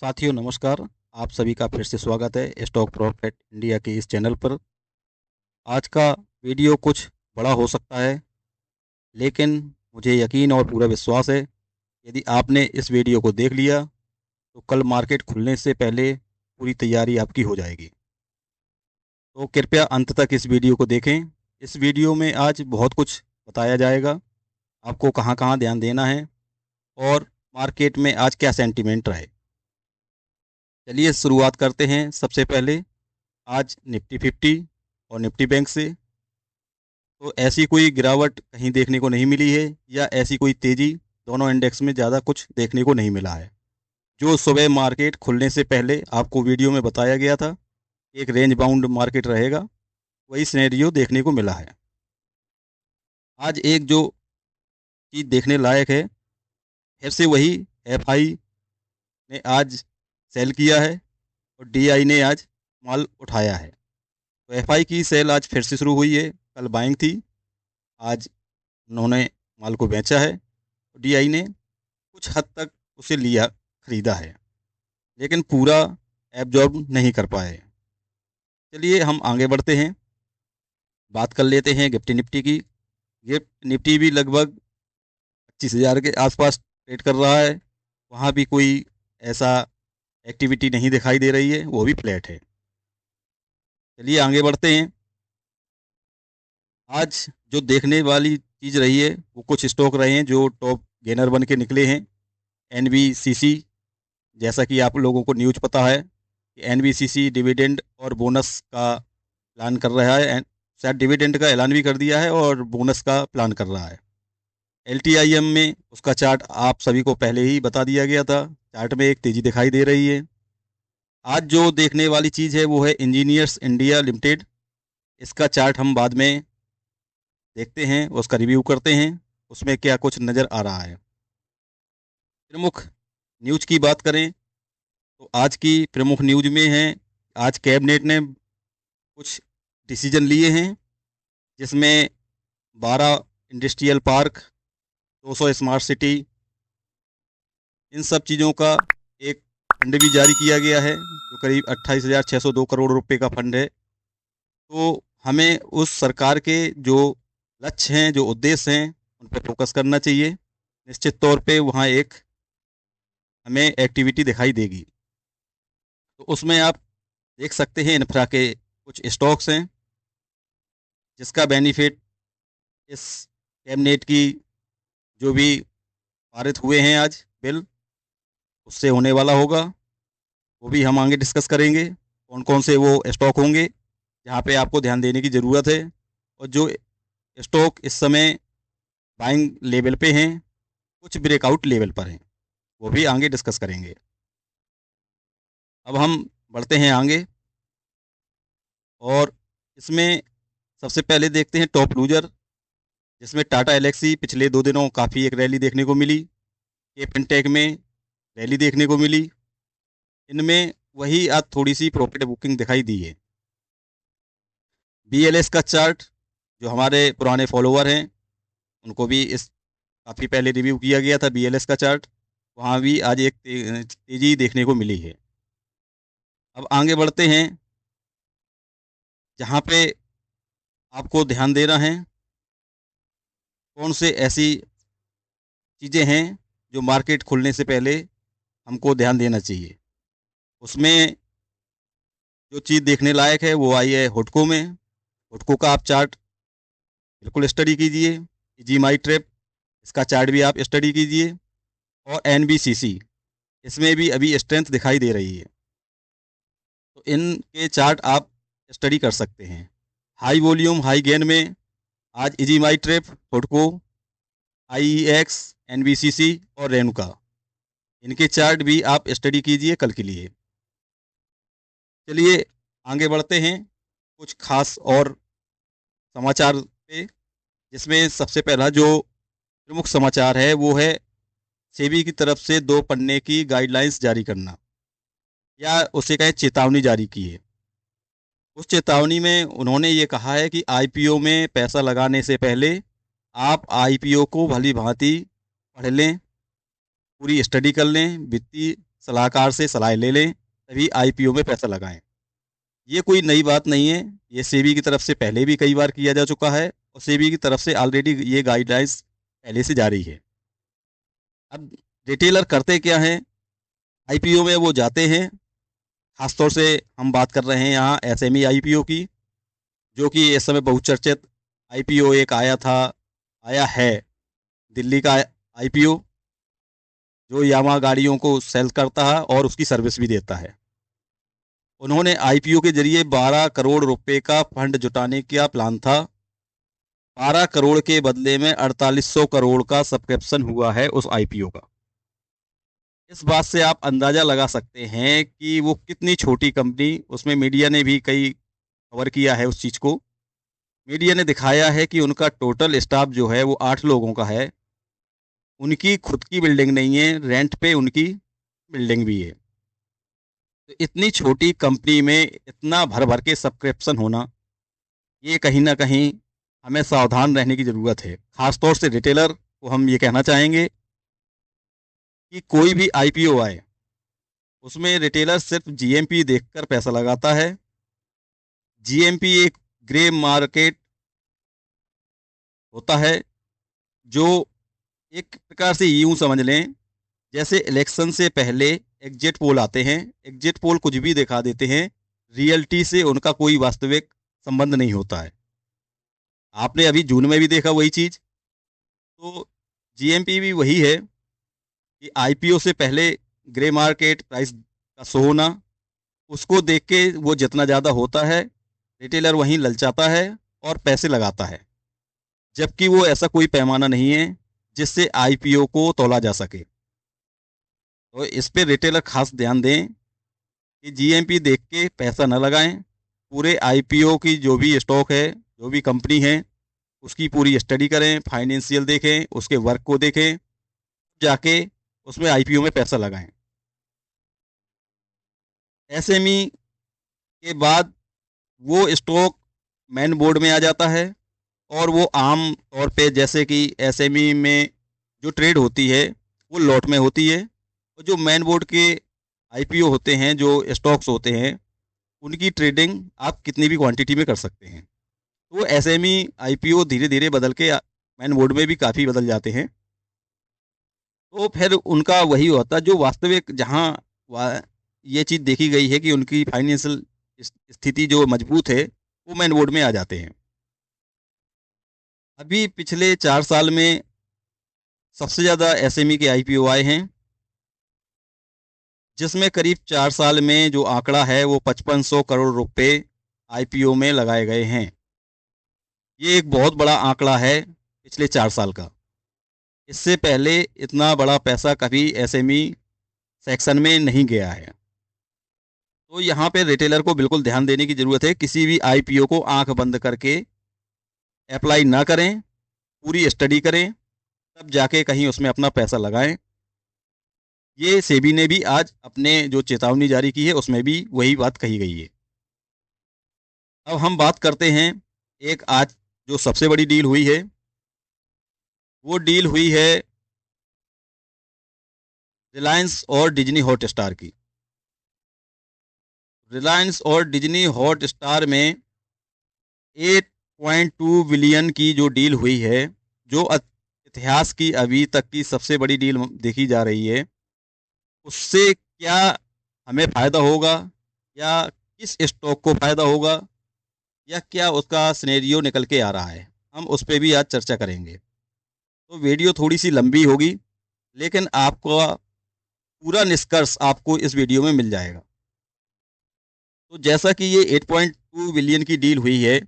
साथियों नमस्कार। आप सभी का फिर से स्वागत है स्टॉक प्रॉफिट इंडिया के इस चैनल पर। आज का वीडियो कुछ बड़ा हो सकता है, लेकिन मुझे यकीन और पूरा विश्वास है यदि आपने इस वीडियो को देख लिया तो कल मार्केट खुलने से पहले पूरी तैयारी आपकी हो जाएगी। तो कृपया अंत तक इस वीडियो को देखें। इस वीडियो में आज बहुत कुछ बताया जाएगा, आपको कहाँ कहाँ ध्यान देना है और मार्केट में आज क्या सेंटीमेंट रहे। चलिए शुरुआत करते हैं। सबसे पहले आज निफ्टी 50 और निफ्टी बैंक से तो ऐसी कोई गिरावट कहीं देखने को नहीं मिली है या ऐसी कोई तेजी दोनों इंडेक्स में ज़्यादा कुछ देखने को नहीं मिला है। जो सुबह मार्केट खुलने से पहले आपको वीडियो में बताया गया था, एक रेंज बाउंड मार्केट रहेगा, वही सिनेरियो देखने को मिला है। आज एक जो चीज़ देखने लायक है, फिर से वही एफआई ने आज सेल किया है और डीआई ने आज माल उठाया है। तो एफआई की सेल आज फिर से शुरू हुई है, कल बाइंग थी, आज उन्होंने माल को बेचा है। डीआई ने कुछ हद तक उसे लिया, खरीदा है, लेकिन पूरा एब्जॉर्ब नहीं कर पाए। चलिए हम आगे बढ़ते हैं, बात कर लेते हैं गिफ्टी निफ्टी की। गिफ्ट निफ्टी भी लगभग 25,000 के आसपास ट्रेड कर रहा है। वहाँ भी कोई ऐसा एक्टिविटी नहीं दिखाई दे रही है, वो भी फ्लैट है। चलिए आगे बढ़ते हैं। आज जो देखने वाली चीज़ रही है वो कुछ स्टॉक रहे हैं जो टॉप गेनर बन के निकले हैं। एनबीसीसी, जैसा कि आप लोगों को न्यूज़ पता है कि एनबीसीसी डिविडेंड और बोनस का प्लान कर रहा है। शायद डिविडेंड का ऐलान भी कर दिया है और बोनस का प्लान कर रहा है। एलटीआईएम में उसका चार्ट आप सभी को पहले ही बता दिया गया था, चार्ट में एक तेजी दिखाई दे रही है। आज जो देखने वाली चीज़ है वो है इंजीनियर्स इंडिया लिमिटेड। इसका चार्ट हम बाद में देखते हैं, उसका रिव्यू करते हैं, उसमें क्या कुछ नज़र आ रहा है। प्रमुख न्यूज़ की बात करें तो आज की प्रमुख न्यूज़ में है, आज कैबिनेट ने कुछ डिसीजन लिए हैं, जिसमें 12 इंडस्ट्रियल पार्क, 200 स्मार्ट सिटी, इन सब चीज़ों का एक फंड भी जारी किया गया है, जो करीब 28,602 करोड़ रुपए का फंड है। तो हमें उस सरकार के जो लक्ष्य हैं, जो उद्देश्य हैं, उन पर फोकस करना चाहिए। निश्चित तौर पे वहाँ एक हमें एक्टिविटी दिखाई देगी। तो उसमें आप देख सकते हैं इंफ्रा के कुछ स्टॉक्स हैं, जिसका बेनिफिट इस कैबिनेट की जो भी पारित हुए हैं आज बिल, उससे होने वाला होगा। वो भी हम आगे डिस्कस करेंगे, कौन कौन से वो स्टॉक होंगे जहाँ पे आपको ध्यान देने की ज़रूरत है, और जो स्टॉक इस समय बाइंग लेवल पे हैं, कुछ ब्रेकआउट लेवल पर हैं, वो भी आगे डिस्कस करेंगे। अब हम बढ़ते हैं आगे, और इसमें सबसे पहले देखते हैं टॉप लूजर, जिसमें टाटा एलेक्सी पिछले 2 दिनों काफ़ी एक रैली देखने को मिली, के फिनटेक में रैली देखने को मिली। इनमें वही आज थोड़ी सी प्रॉफिट बुकिंग दिखाई दी है। बीएलएस का चार्ट, जो हमारे पुराने फॉलोवर हैं उनको भी इस काफ़ी पहले रिव्यू किया गया था बीएलएस का चार्ट, वहाँ भी आज एक तेजी देखने को मिली है। अब आगे बढ़ते हैं, जहाँ पे आपको ध्यान देना है, कौन से ऐसी चीज़ें हैं जो मार्केट खुलने से पहले हमको ध्यान देना चाहिए। उसमें जो चीज़ देखने लायक है वो आई है हुडको में। हुडको का आप चार्ट बिल्कुल स्टडी कीजिए। जी माई ट्रिप, इसका चार्ट भी आप स्टडी कीजिए। और एनबीसीसी, इसमें भी अभी स्ट्रेंथ दिखाई दे रही है, तो इनके चार्ट आप स्टडी कर सकते हैं। हाई वॉल्यूम हाई गेन में आज इजी माई ट्रिप, हुडको, आईईएक्स, एनबीसीसी और रेणुका, इनके चार्ट भी आप स्टडी कीजिए कल के लिए। चलिए आगे बढ़ते हैं कुछ खास और समाचार पे, जिसमें सबसे पहला जो प्रमुख समाचार है वो है सेबी की तरफ से 2 पन्ने की गाइडलाइंस जारी करना, या उसे कहें चेतावनी जारी की है। उस चेतावनी में उन्होंने ये कहा है कि आईपीओ में पैसा लगाने से पहले आप आईपीओ को भली भांति पढ़ लें, पूरी स्टडी कर लें, वित्तीय सलाहकार से सलाह ले लें, तभी आईपीओ में पैसा लगाएं। ये कोई नई बात नहीं है, ये सेबी की तरफ से पहले भी कई बार किया जा चुका है और सेबी की तरफ से ऑलरेडी ये गाइडलाइंस पहले से जारी है। अब रिटेलर करते क्या हैं, आईपीओ में वो जाते हैं, खासतौर से हम बात कर रहे हैं यहाँ एसएमई आईपीओ की, जो कि इस समय बहुचर्चित आईपीओ एक आया है, दिल्ली का आईपीओ, जो यामा गाड़ियों को सेल करता है और उसकी सर्विस भी देता है। उन्होंने आईपीओ के जरिए 12 करोड़ रुपए का फंड जुटाने का प्लान था। 12 करोड़ के बदले में 4800 करोड़ का सब्सक्रिप्शन हुआ है उस आईपीओ का। इस बात से आप अंदाजा लगा सकते हैं कि वो कितनी छोटी कंपनी, उसमें मीडिया ने भी कई कवर किया है उस चीज़ को। मीडिया ने दिखाया है कि उनका टोटल स्टाफ जो है वो 8 लोगों का है। उनकी खुद की बिल्डिंग नहीं है, रेंट पे उनकी बिल्डिंग भी है। तो इतनी छोटी कंपनी में इतना भर भर के सब्सक्रिप्शन होना, ये कहीं ना कहीं हमें सावधान रहने की ज़रूरत है। खासतौर से रिटेलर को हम ये कहना चाहेंगे कि कोई भी आईपीओ आए, उसमें रिटेलर सिर्फ जीएमपी देखकर पैसा लगाता है। जीएमपी एक ग्रे मार्केट होता है, जो एक प्रकार से यूं समझ लें, जैसे इलेक्शन से पहले एग्जिट पोल आते हैं, एग्जिट पोल कुछ भी दिखा देते हैं, रियलिटी से उनका कोई वास्तविक संबंध नहीं होता है। आपने अभी जून में भी देखा वही चीज़। तो जीएमपी भी वही है कि आईपीओ से पहले ग्रे मार्केट प्राइस का शो होना, उसको देख के वो जितना ज़्यादा होता है, रिटेलर वहीं ललचाता है और पैसे लगाता है, जबकि वो ऐसा कोई पैमाना नहीं है जिससे आईपीओ को तौला जा सके। तो इस पे रिटेलर खास ध्यान दें कि जीएमपी देख के पैसा न लगाएं। पूरे आईपीओ की जो भी स्टॉक है, जो भी कंपनी है, उसकी पूरी स्टडी करें, फाइनेंशियल देखें, उसके वर्क को देखें, जाके उसमें आईपीओ में पैसा लगाएं। एसएमई के बाद वो स्टॉक मेन बोर्ड में आ जाता है और वो आम तौर पे जैसे कि एसएमई में जो ट्रेड होती है वो लॉट में होती है, और जो मेन बोर्ड के आईपीओ होते हैं, जो स्टॉक्स होते हैं, उनकी ट्रेडिंग आप कितनी भी क्वांटिटी में कर सकते हैं। तो एसएमई आईपीओ धीरे धीरे बदल के मेन बोर्ड में भी काफ़ी बदल जाते हैं। तो फिर उनका वही होता है जो वास्तविक, जहाँ ये चीज़ देखी गई है कि उनकी फाइनेंशियल स्थिति जो मजबूत है, वो मेन बोर्ड में आ जाते हैं। अभी पिछले 4 साल में सबसे ज़्यादा एसएमई के आईपीओ आए हैं, जिसमें करीब 4 साल में जो आंकड़ा है वो 5500 करोड़ रुपए आईपीओ में लगाए गए हैं। ये एक बहुत बड़ा आंकड़ा है पिछले 4 साल का। इससे पहले इतना बड़ा पैसा कभी एसएमई सेक्शन में नहीं गया है। तो यहाँ पे रिटेलर को बिल्कुल ध्यान देने की ज़रूरत है। किसी भी आईपीओ को आंख बंद करके अप्लाई ना करें, पूरी स्टडी करें, तब जाके कहीं उसमें अपना पैसा लगाएं। ये सेबी ने भी आज अपने जो चेतावनी जारी की है उसमें भी वही बात कही गई है। अब हम बात करते हैं, एक आज जो सबसे बड़ी डील हुई है, वो डील हुई है रिलायंस और डिज्नी हॉटस्टार की। रिलायंस और डिज्नी हॉटस्टार में 8.2 बिलियन की जो डील हुई है, जो इतिहास की अभी तक की सबसे बड़ी डील देखी जा रही है। उससे क्या हमें फ़ायदा होगा, या किस स्टॉक को फ़ायदा होगा, या क्या उसका सिनेरियो निकल के आ रहा है, हम उस पर भी आज चर्चा करेंगे। तो वीडियो थोड़ी सी लंबी होगी, लेकिन आपका पूरा निष्कर्ष आपको इस वीडियो में मिल जाएगा। तो जैसा कि ये 8.2 बिलियन की डील हुई है,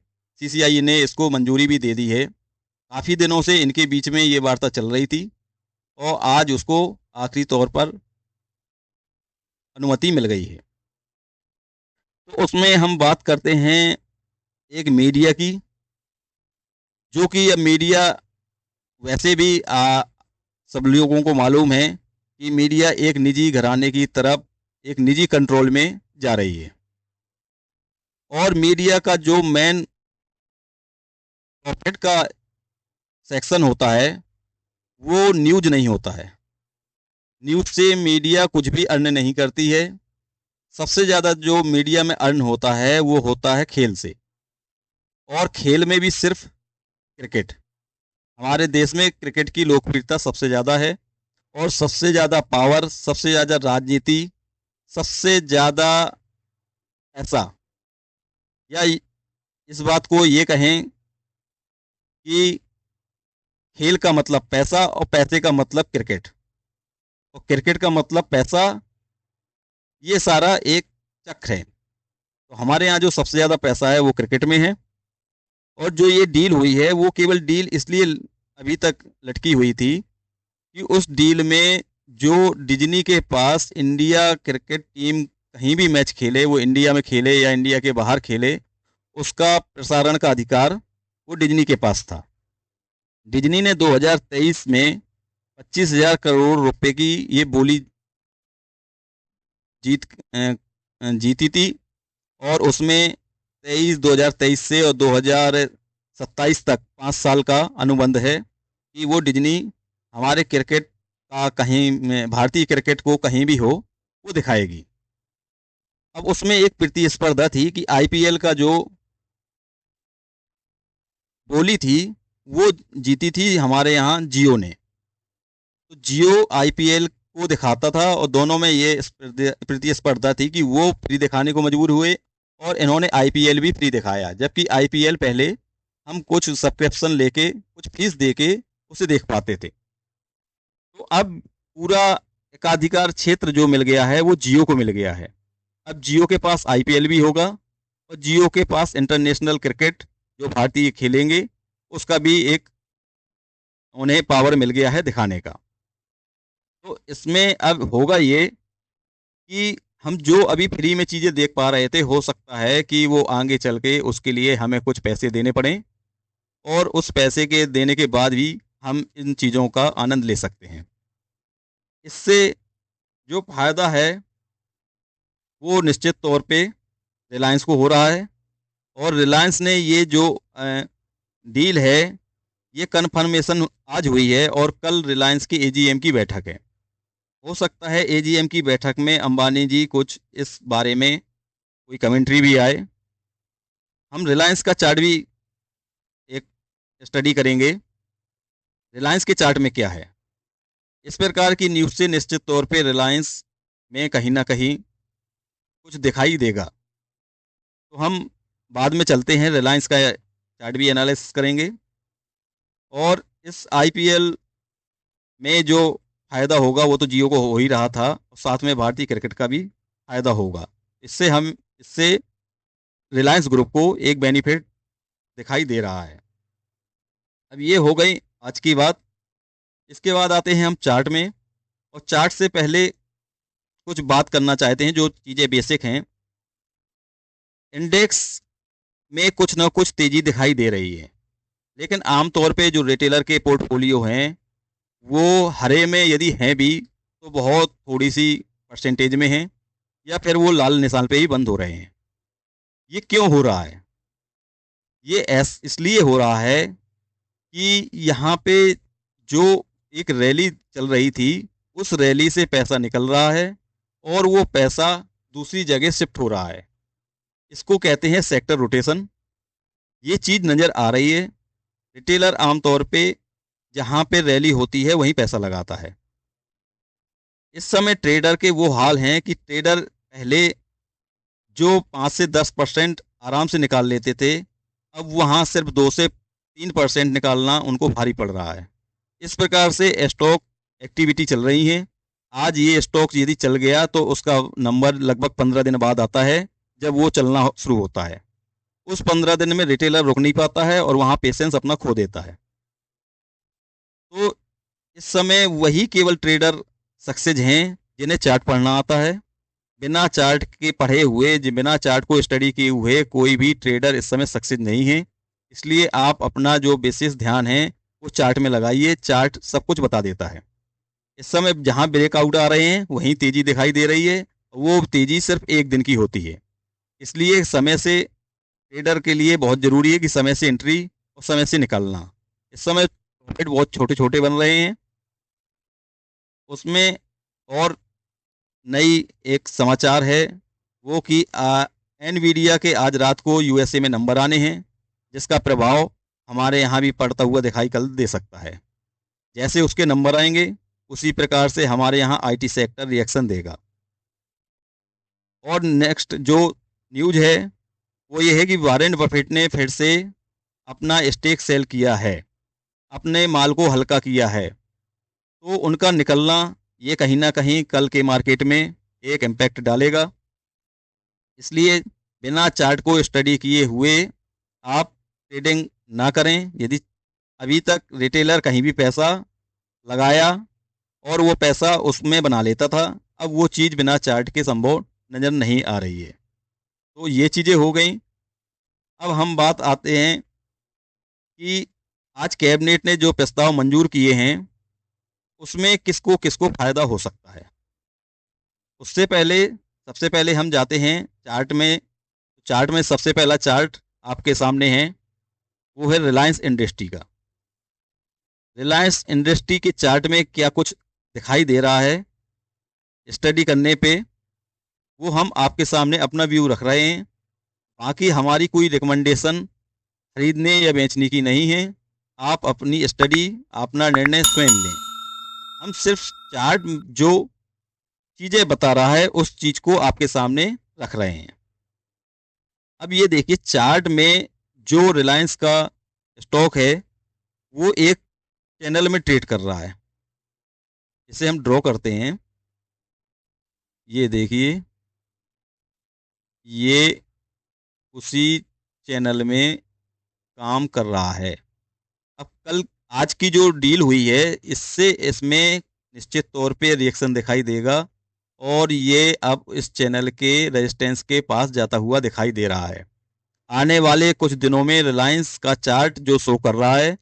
सीसीआई ने इसको मंजूरी भी दे दी है। काफ़ी दिनों से इनके बीच में ये वार्ता चल रही थी और आज उसको आखिरी तौर पर अनुमति मिल गई है। तो उसमें हम बात करते हैं एक मीडिया की, जो कि अब मीडिया वैसे भी सब लोगों को मालूम है कि मीडिया एक निजी घराने की तरफ, एक निजी कंट्रोल में जा रही है। और मीडिया का जो मेन प्रॉफिट का सेक्शन होता है, वो न्यूज नहीं होता है। न्यूज़ से मीडिया कुछ भी अर्न नहीं करती है। सबसे ज़्यादा जो मीडिया में अर्न होता है वो होता है खेल से, और खेल में भी सिर्फ क्रिकेट। हमारे देश में क्रिकेट की लोकप्रियता सबसे ज़्यादा है, और सबसे ज़्यादा पावर, सबसे ज़्यादा राजनीति, सबसे ज़्यादा ऐसा, या इस बात को ये कहें कि खेल का मतलब पैसा और पैसे का मतलब क्रिकेट, और क्रिकेट का मतलब पैसा, ये सारा एक चक्र है। तो हमारे यहाँ जो सबसे ज़्यादा पैसा है वो क्रिकेट में है। और जो ये डील हुई है वो केवल डील इसलिए अभी तक लटकी हुई थी कि उस डील में जो डिज्नी के पास इंडिया क्रिकेट टीम कहीं भी मैच खेले, वो इंडिया में खेले या इंडिया के बाहर खेले, उसका प्रसारण का अधिकार वो डिज्नी के पास था। डिज्नी ने 2023 में 25,000 करोड़ रुपए की ये बोली जीती थी, और उसमें 2023 से और 2027 तक 5 साल का अनुबंध है कि वो डिज्नी हमारे क्रिकेट का कहीं, भारतीय क्रिकेट को कहीं भी हो, वो दिखाएगी। अब उसमें एक प्रतिस्पर्धा थी कि आईपीएल का जो बोली थी वो जीती थी हमारे यहाँ जियो ने। तो जियो आईपीएल को दिखाता था, और दोनों में ये प्रतिस्पर्धा थी कि वो फ्री दिखाने को मजबूर हुए, और इन्होंने आईपीएल भी फ्री दिखाया, जबकि आईपीएल पहले हम कुछ सब्सक्रिप्शन लेके, कुछ फीस देके उसे देख पाते थे। तो अब पूरा एकाधिकार क्षेत्र जो मिल गया है वो जियो को मिल गया है। अब जियो के पास आईपीएल भी होगा, और जियो के पास इंटरनेशनल क्रिकेट जो भारतीय खेलेंगे उसका भी एक उन्हें पावर मिल गया है दिखाने का। तो इसमें अब होगा ये कि हम जो अभी फ्री में चीज़ें देख पा रहे थे, हो सकता है कि वो आगे चल के उसके लिए हमें कुछ पैसे देने पड़ें, और उस पैसे के देने के बाद भी हम इन चीज़ों का आनंद ले सकते हैं। इससे जो फ़ायदा है वो निश्चित तौर पे रिलायंस को हो रहा है, और रिलायंस ने ये जो डील है, ये कन्फर्मेशन आज हुई है, और कल रिलायंस की एजीएम की बैठक है। हो सकता है एजीएम की बैठक में अंबानी जी कुछ इस बारे में कोई कमेंट्री भी आए। हम रिलायंस का चार्ट भी एक स्टडी करेंगे, रिलायंस के चार्ट में क्या है। इस प्रकार की न्यूज़ से निश्चित तौर पे रिलायंस में कहीं ना कहीं कुछ दिखाई देगा। तो हम बाद में चलते हैं, रिलायंस का चार्ट भी एनालिसिस करेंगे, और इस आईपीएल में जो फ़ायदा होगा वो तो जियो को हो ही रहा था, और साथ में भारतीय क्रिकेट का भी फ़ायदा होगा। इससे रिलायंस ग्रुप को एक बेनिफिट दिखाई दे रहा है। अब ये हो गई आज की बात। इसके बाद आते हैं हम चार्ट में, और चार्ट से पहले कुछ बात करना चाहते हैं जो चीज़ें बेसिक हैं। इंडेक्स में कुछ ना कुछ तेज़ी दिखाई दे रही है, लेकिन आमतौर पे जो रिटेलर के पोर्टफोलियो हैं वो हरे में यदि हैं भी तो बहुत थोड़ी सी परसेंटेज में हैं, या फिर वो लाल निशान पे ही बंद हो रहे हैं। ये क्यों हो रहा है? ये इसलिए हो रहा है कि यहाँ पे जो एक रैली चल रही थी, उस रैली से पैसा निकल रहा है, और वो पैसा दूसरी जगह शिफ्ट हो रहा है। इसको कहते हैं सेक्टर रोटेशन। ये चीज़ नज़र आ रही है। रिटेलर आमतौर पे जहाँ पे रैली होती है वहीं पैसा लगाता है। इस समय ट्रेडर के वो हाल हैं कि ट्रेडर पहले जो 5 से 10% आराम से निकाल लेते थे, अब वहाँ सिर्फ 2 से 3% निकालना उनको भारी पड़ रहा है। इस प्रकार से स्टॉक एक्टिविटी चल रही है। आज ये स्टॉक यदि चल गया तो उसका नंबर लगभग 15 दिन बाद आता है, जब वो चलना शुरू होता है। उस 15 दिन में रिटेलर रुक नहीं पाता है, और वहाँ पेशेंस अपना खो देता है। तो इस समय वही केवल ट्रेडर सक्सेस हैं जिन्हें चार्ट पढ़ना आता है। बिना चार्ट के पढ़े हुए, बिना चार्ट को स्टडी किए हुए कोई भी ट्रेडर इस समय सक्सेस नहीं है। इसलिए आप अपना जो विशेष ध्यान है वो चार्ट में लगाइए। चार्ट सब कुछ बता देता है। इस समय जहां ब्रेकआउट आ रहे हैं वहीं तेजी दिखाई दे रही है। वो तेजी सिर्फ एक दिन की होती है। इसलिए समय से ट्रेडर के लिए बहुत जरूरी है कि समय से एंट्री और समय से निकलना। इस समय प्रॉफिट बहुत छोटे छोटे बन रहे हैं, उसमें और नई एक समाचार है वो कि एनवीडिया के आज रात को यूएसए में नंबर आने हैं, जिसका प्रभाव हमारे यहाँ भी पड़ता हुआ दिखाई कल दे सकता है। जैसे उसके नंबर आएंगे उसी प्रकार से हमारे यहाँ आईटी सेक्टर रिएक्शन देगा। और नेक्स्ट जो न्यूज है वो ये है कि वॉरेन बफेट ने फिर से अपना स्टेक सेल किया है, अपने माल को हल्का किया है। तो उनका निकलना ये कहीं ना कहीं कल के मार्केट में एक इम्पैक्ट डालेगा। इसलिए बिना चार्ट को स्टडी किए हुए आप ट्रेडिंग ना करें। यदि अभी तक रिटेलर कहीं भी पैसा लगाया और वो पैसा उसमें बना लेता था, अब वो चीज़ बिना चार्ट के संभव नज़र नहीं आ रही है। तो ये चीज़ें हो गई। अब हम बात आते हैं कि आज कैबिनेट ने जो प्रस्ताव मंजूर किए हैं उसमें किसको किसको फ़ायदा हो सकता है। उससे पहले सबसे पहले हम जाते हैं चार्ट में। चार्ट में सबसे पहला चार्ट आपके सामने है, वो है रिलायंस इंडस्ट्री का। रिलायंस इंडस्ट्री के चार्ट में क्या कुछ दिखाई दे रहा है स्टडी करने पे, वो हम आपके सामने अपना व्यू रख रहे हैं। बाकी हमारी कोई रिकमेंडेशन खरीदने या बेचने की नहीं है। आप अपनी स्टडी, अपना निर्णय स्वयं लें। हम सिर्फ चार्ट जो चीज़ें बता रहा है उस चीज़ को आपके सामने रख रहे हैं। अब ये देखिए चार्ट में जो रिलायंस का स्टॉक है वो एक चैनल में ट्रेड कर रहा है। इसे हम ड्रॉ करते हैं। ये देखिए ये उसी चैनल में काम कर रहा है। अब कल आज की जो डील हुई है इससे इसमें निश्चित तौर पे रिएक्शन दिखाई देगा और ये अब इस चैनल के रेजिस्टेंस के पास जाता हुआ दिखाई दे रहा है। आने वाले कुछ दिनों में रिलायंस का चार्ट जो शो कर रहा है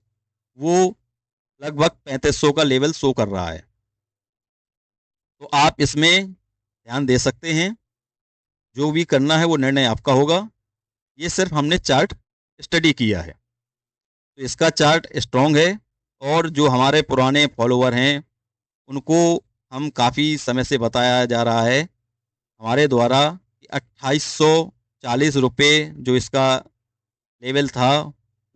वो लगभग 3500 का लेवल शो कर रहा है। तो आप इसमें ध्यान दे सकते हैं। जो भी करना है वो निर्णय आपका होगा। ये सिर्फ हमने चार्ट स्टडी किया है। तो इसका चार्ट स्ट्रॉन्ग है और जो हमारे पुराने फॉलोवर हैं उनको हम काफ़ी समय से बताया जा रहा है हमारे द्वारा कि 2840 रुपये जो इसका लेवल था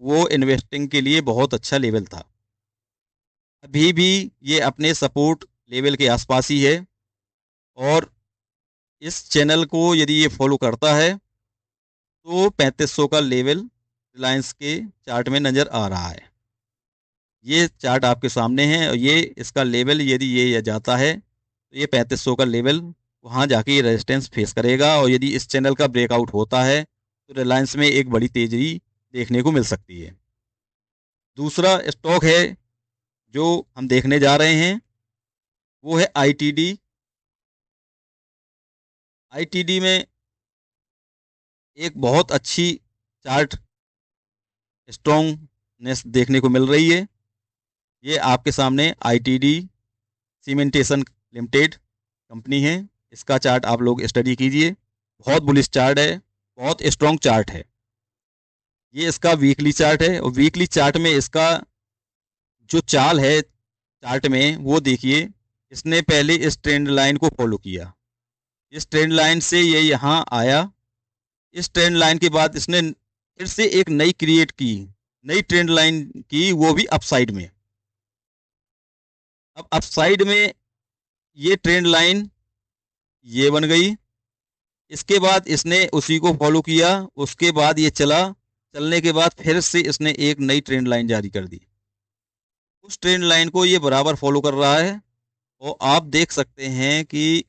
वो इन्वेस्टिंग के लिए बहुत अच्छा लेवल था। अभी भी ये अपने सपोर्ट लेवल के आसपास ही है और इस चैनल को यदि ये फॉलो करता है तो 3500 का लेवल रिलायंस के चार्ट में नज़र आ रहा है। ये चार्ट आपके सामने है और ये इसका लेवल यदि ये जाता है तो ये 3500 का लेवल वहाँ जाके रेजिस्टेंस फेस करेगा और यदि इस चैनल का ब्रेकआउट होता है तो रिलायंस में एक बड़ी तेजी देखने को मिल सकती है। दूसरा स्टॉक है जो हम देखने जा रहे हैं वो है आईटीडी। आईटीडी में एक बहुत अच्छी चार्ट स्ट्रॉन्गनेस देखने को मिल रही है। ये आपके सामने आईटीडी सीमेंटेशन लिमिटेड कंपनी है। इसका चार्ट आप लोग स्टडी कीजिए। बहुत बुलिश चार्ट है, बहुत स्ट्रॉन्ग चार्ट है। ये इसका वीकली चार्ट है और वीकली चार्ट में इसका जो चाल है चार्ट में वो देखिए, इसने पहले इस ट्रेंड लाइन को फॉलो किया। इस ट्रेंड लाइन से ये यहाँ आया। इस ट्रेंड लाइन के बाद इसने फिर से एक नई क्रिएट की, नई ट्रेंड लाइन की, वो भी अपसाइड में। अब अपसाइड में ये ट्रेंड लाइन ये बन गई। इसके बाद इसने उसी को फॉलो किया। उसके बाद ये चलने के बाद फिर से इसने एक नई ट्रेंड लाइन जारी कर दी। उस ट्रेंड लाइन को ये बराबर फॉलो कर रहा है और आप देख सकते हैं कि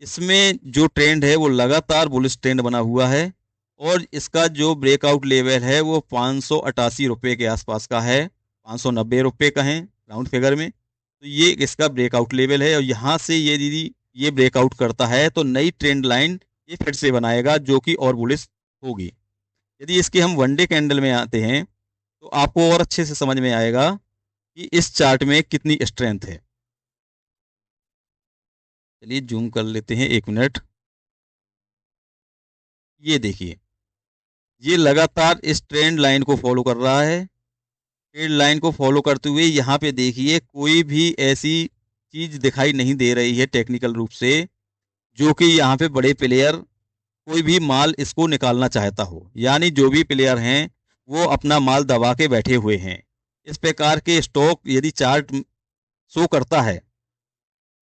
इसमें जो ट्रेंड है वो लगातार बुलिश ट्रेंड बना हुआ है और इसका जो ब्रेकआउट लेवल है वो 588 रुपये के आसपास का है, 590 रुपये का है राउंड फिगर में। तो ये इसका ब्रेकआउट लेवल है और यहाँ से ये दीदी ये ब्रेकआउट करता है तो नई ट्रेंड लाइन ये फिर से बनाएगा जो कि और बुलिश होगी। यदि इसके हम वन डे कैंडल में आते हैं तो आपको और अच्छे से समझ में आएगा कि इस चार्ट में कितनी स्ट्रेंथ है। चलिए जूम कर लेते हैं 1 मिनट। ये देखिए ये लगातार इस ट्रेंड लाइन को फॉलो कर रहा है। ट्रेंड लाइन को फॉलो करते हुए यहाँ पे देखिए कोई भी ऐसी चीज़ दिखाई नहीं दे रही है टेक्निकल रूप से, जो कि यहाँ पे बड़े प्लेयर कोई भी माल इसको निकालना चाहता हो। यानी जो भी प्लेयर हैं, वो अपना माल दबा के बैठे हुए हैं। इस प्रकार के स्टॉक यदि चार्ट शो करता है,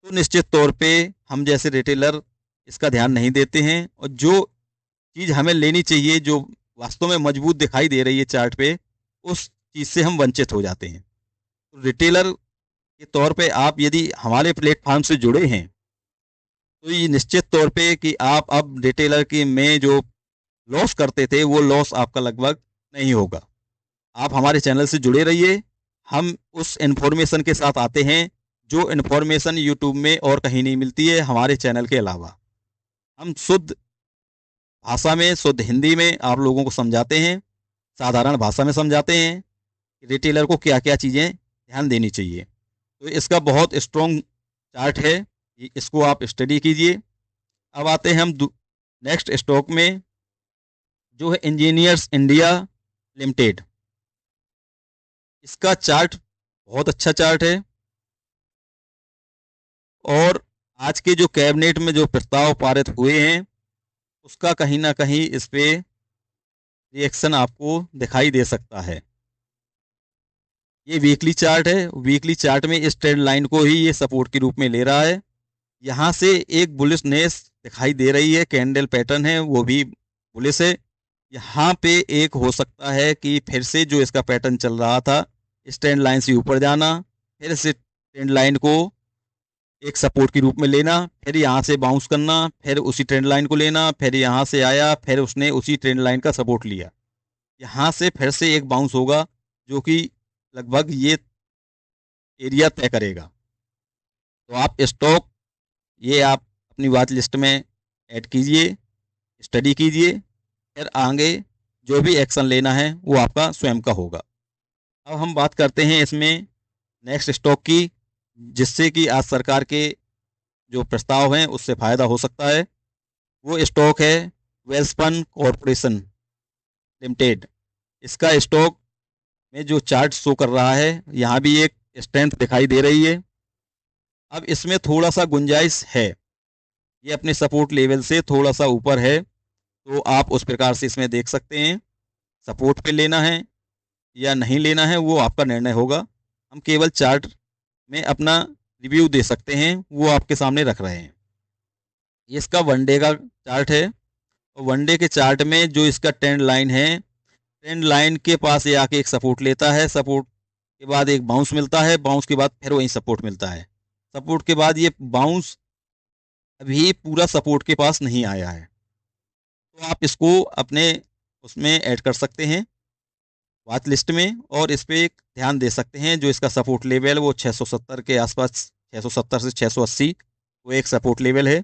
तो निश्चित तौर पे हम जैसे रिटेलर इसका ध्यान नहीं देते हैं, और जो चीज़ हमें लेनी चाहिए, जो वास्तव में मजबूत दिखाई दे रही है चार्ट पे, उस चीज़ से हम वंचित हो जाते हैं। तो रिटेलर के तौर पे आप यदि हमारे प्लेटफॉर्म से जुड़े हैं, तो ये निश्चित तौर पे कि आप अब रिटेलर की में जो लॉस करते थे, वो लॉस आपका लगभग नहीं होगा। आप हमारे चैनल से जुड़े रहिए। हम उस इन्फॉर्मेशन के साथ आते हैं जो इन्फॉर्मेशन यूट्यूब में और कहीं नहीं मिलती है हमारे चैनल के अलावा। हम शुद्ध भाषा में, शुद्ध हिंदी में आप लोगों को समझाते हैं, साधारण भाषा में समझाते हैं कि रिटेलर को क्या क्या चीज़ें ध्यान देनी चाहिए। तो इसका बहुत स्ट्रॉन्ग चार्ट है, इसको आप स्टडी कीजिए। अब आते हैं हम नेक्स्ट स्टॉक में, जो है इंजीनियर्स इंडिया लिमिटेड। इसका चार्ट बहुत अच्छा चार्ट है, और आज के जो कैबिनेट में जो प्रस्ताव पारित हुए हैं, उसका कहीं ना कहीं इस पे रिएक्शन आपको दिखाई दे सकता है। ये वीकली चार्ट है। वीकली चार्ट में इस ट्रेंड लाइन को ही ये सपोर्ट के रूप में ले रहा है। यहाँ से एक बुलिशनेस दिखाई दे रही है, कैंडल पैटर्न है वो भी बुलिश है। यहाँ पे एक हो सकता है कि फिर से जो इसका पैटर्न चल रहा था, इस ट्रेंड लाइन से ऊपर जाना, फिर से ट्रेंड लाइन को एक सपोर्ट के रूप में लेना, फिर यहाँ से बाउंस करना, फिर उसी ट्रेंड लाइन को लेना, फिर यहाँ से आया, फिर उसने उसी ट्रेंड लाइन का सपोर्ट लिया। यहाँ से फिर से एक बाउंस होगा, जो कि लगभग ये एरिया तय करेगा। तो आप स्टॉक ये आप अपनी वॉच लिस्ट में ऐड कीजिए, स्टडी कीजिए, फिर आगे जो भी एक्शन लेना है वो आपका स्वयं का होगा। अब हम बात करते हैं इसमें नेक्स्ट स्टॉक की, जिससे कि आज सरकार के जो प्रस्ताव हैं उससे फ़ायदा हो सकता है। वो स्टॉक है वेल्सपन कॉरपोरेशन लिमिटेड। इसका स्टॉक में जो चार्ट शो कर रहा है, यहाँ भी एक स्ट्रेंथ दिखाई दे रही है। अब इसमें थोड़ा सा गुंजाइश है, ये अपने सपोर्ट लेवल से थोड़ा सा ऊपर है, तो आप उस प्रकार से इसमें देख सकते हैं। सपोर्ट पे लेना है या नहीं लेना है वो आपका निर्णय होगा। हम केवल चार्ट में अपना रिव्यू दे सकते हैं, वो आपके सामने रख रहे हैं। इसका वनडे का चार्ट है, और वनडे के चार्ट में जो इसका ट्रेंड लाइन है, ट्रेंड लाइन के पास ये आके एक सपोर्ट लेता है, सपोर्ट के बाद एक बाउंस मिलता है, बाउंस के बाद फिर वहीं सपोर्ट मिलता है, सपोर्ट के बाद ये बाउंस अभी पूरा सपोर्ट के पास नहीं आया है। तो आप इसको अपने उसमें ऐड कर सकते हैं वॉच लिस्ट में, और इस पे एक ध्यान दे सकते हैं। जो इसका सपोर्ट लेवल वो 670 के आसपास, 670 से 680 वो एक सपोर्ट लेवल है,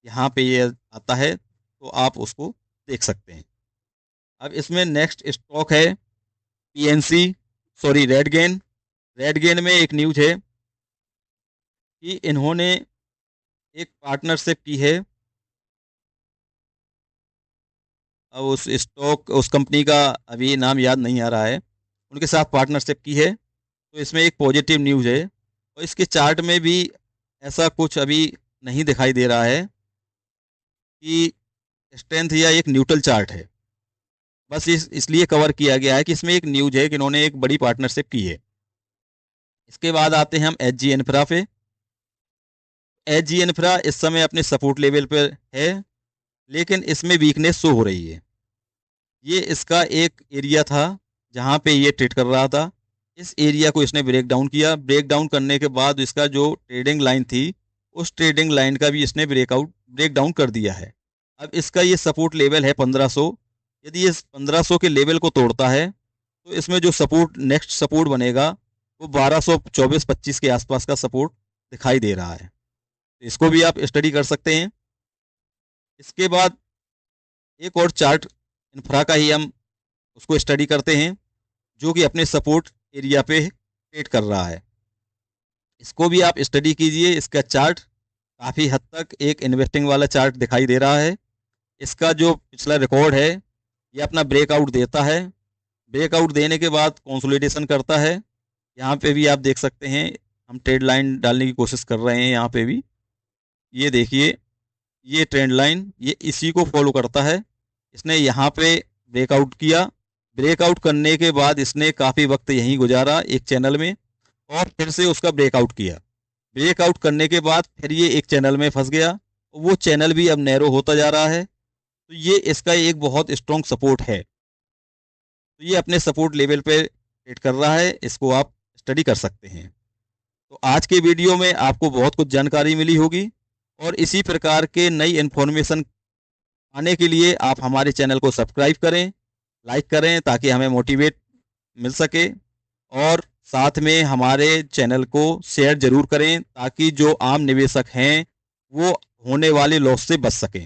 यहाँ पे ये आता है, तो आप उसको देख सकते हैं। अब इसमें नेक्स्ट स्टॉक है पीएनसी, सॉरी रेडगेन। रेडगेन में एक न्यूज है कि इन्होंने एक पार्टनरशिप की है। अब उस स्टॉक, उस कंपनी का अभी नाम याद नहीं आ रहा है, उनके साथ पार्टनरशिप की है। तो इसमें एक पॉजिटिव न्यूज़ है, और इसके चार्ट में भी ऐसा कुछ अभी नहीं दिखाई दे रहा है कि स्ट्रेंथ या एक न्यूट्रल चार्ट है। बस इसलिए कवर किया गया है कि इसमें एक न्यूज है कि इन्होंने एक बड़ी पार्टनरशिप की है। इसके बाद आते हैं हम एचजी इन्फ्रा पे। एचजी इन्फ्रा इस समय अपने सपोर्ट लेवल पर है, लेकिन इसमें वीकनेस शो हो रही है। ये इसका एक एरिया था जहाँ पे ये ट्रेड कर रहा था। इस एरिया को इसने ब्रेक डाउन किया। ब्रेक डाउन करने के बाद इसका जो ट्रेडिंग लाइन थी, उस ट्रेडिंग लाइन का भी इसने ब्रेक डाउन कर दिया है। अब इसका ये सपोर्ट लेवल है 1500। यदि ये 1500 के लेवल को तोड़ता है, तो इसमें जो सपोर्ट, नेक्स्ट सपोर्ट बनेगा वो 1224-25 के आसपास का सपोर्ट दिखाई दे रहा है। तो इसको भी आप स्टडी कर सकते हैं। इसके बाद एक और चार्ट इन्फ्रा का ही हम उसको स्टडी करते हैं, जो कि अपने सपोर्ट एरिया पे ट्रेड कर रहा है। इसको भी आप स्टडी कीजिए। इसका चार्ट काफ़ी हद तक एक इन्वेस्टिंग वाला चार्ट दिखाई दे रहा है। इसका जो पिछला रिकॉर्ड है, ये अपना ब्रेकआउट देता है, ब्रेकआउट देने के बाद कंसोलिडेशन करता है। यहाँ पे भी आप देख सकते हैं हम ट्रेड लाइन डालने की कोशिश कर रहे हैं यहाँ पे भी। ये देखिए, ये ट्रेंड लाइन ये इसी को फॉलो करता है। इसने यहाँ पे ब्रेकआउट किया, ब्रेकआउट करने के बाद इसने काफ़ी वक्त यहीं गुजारा एक चैनल में, और फिर से उसका ब्रेकआउट किया। ब्रेकआउट करने के बाद फिर ये एक चैनल में फंस गया, वो चैनल भी अब नैरो होता जा रहा है। तो ये इसका एक बहुत स्ट्रॉन्ग सपोर्ट है। तो ये अपने सपोर्ट लेवल पे ट्रेड कर रहा है, इसको आप स्टडी कर सकते हैं। तो आज के वीडियो में आपको बहुत कुछ जानकारी मिली होगी, और इसी प्रकार के नई इन्फॉर्मेशन पाने के लिए आप हमारे चैनल को सब्सक्राइब करें, लाइक करें, ताकि हमें मोटिवेट मिल सके, और साथ में हमारे चैनल को शेयर जरूर करें, ताकि जो आम निवेशक हैं वो होने वाले लॉस से बच सकें।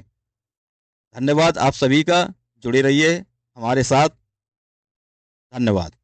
धन्यवाद आप सभी का, जुड़े रहिए हमारे साथ। धन्यवाद।